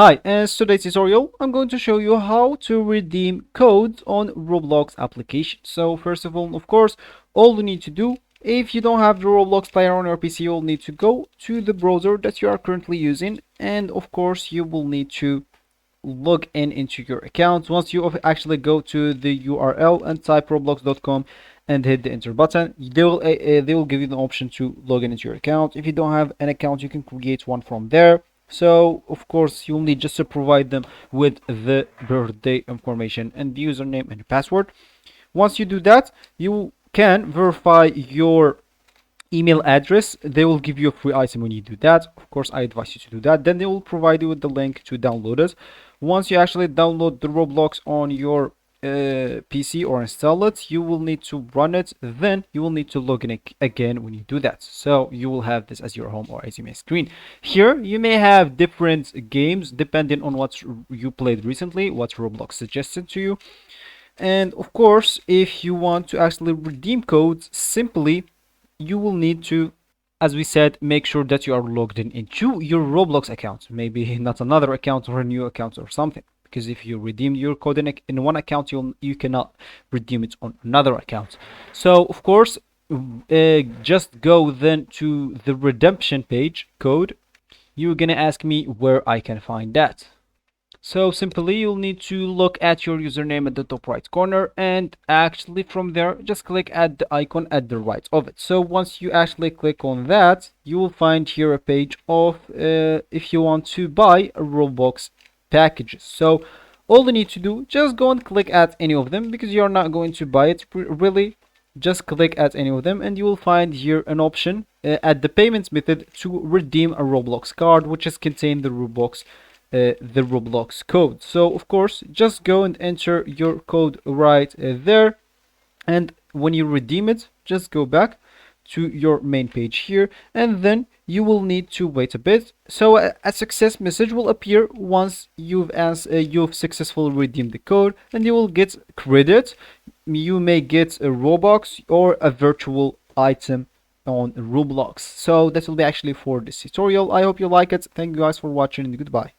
Hi, in today's tutorial, I'm going to show you how to redeem codes on Roblox application. So first of all, of course, all you need to do, if you don't have the Roblox player on your PC, you'll need to go to the browser that you are currently using. And of course, you will need to log in into your account. Once you actually go to the URL and type roblox.com and hit the enter button, they will give you the option to log in into your account. If you don't have an account, you can create one from there. So of course you'll need just to provide them with the birthday information and the username and password. Once you do that, you can verify your email address. They will give you a free item when you do that. Of course, I advise you to do that. Then they will provide you with the link to download it. Once you actually download the Roblox on your PC or install it, you will need to run it. Then you will need to log in again when you do that. So you will have this as your home or as your main screen. Here you may have different games depending on what you played recently, what Roblox suggested to you. And of course, if you want to actually redeem codes, simply you will need to, as we said, make sure that you are logged in into your Roblox account, maybe not another account or a new account or something, because if you redeem your code in one account, you cannot redeem it on another account. So of course, just go then to the redemption page code. You're gonna ask me where I can find that. So simply you'll need to look at your username at the top right corner, and actually from there just click at the icon at the right of it. So once you actually click on that, you will find here a page of if you want to buy Roblox packages. So all you need to do, just go and click at any of them, because you're not going to buy it really. Just click at any of them and you will find here an option at the payments method to redeem a Roblox card, which is contain the Roblox code. So of course just go and enter your code right there, and when you redeem it, just go back to your main page here, and then you will need to wait a bit. So a success message will appear once you've successfully redeemed the code, and you will get credit. You may get a Robux or a virtual item on Roblox. So that will be actually for this tutorial. I hope you like it. Thank you guys for watching, and goodbye.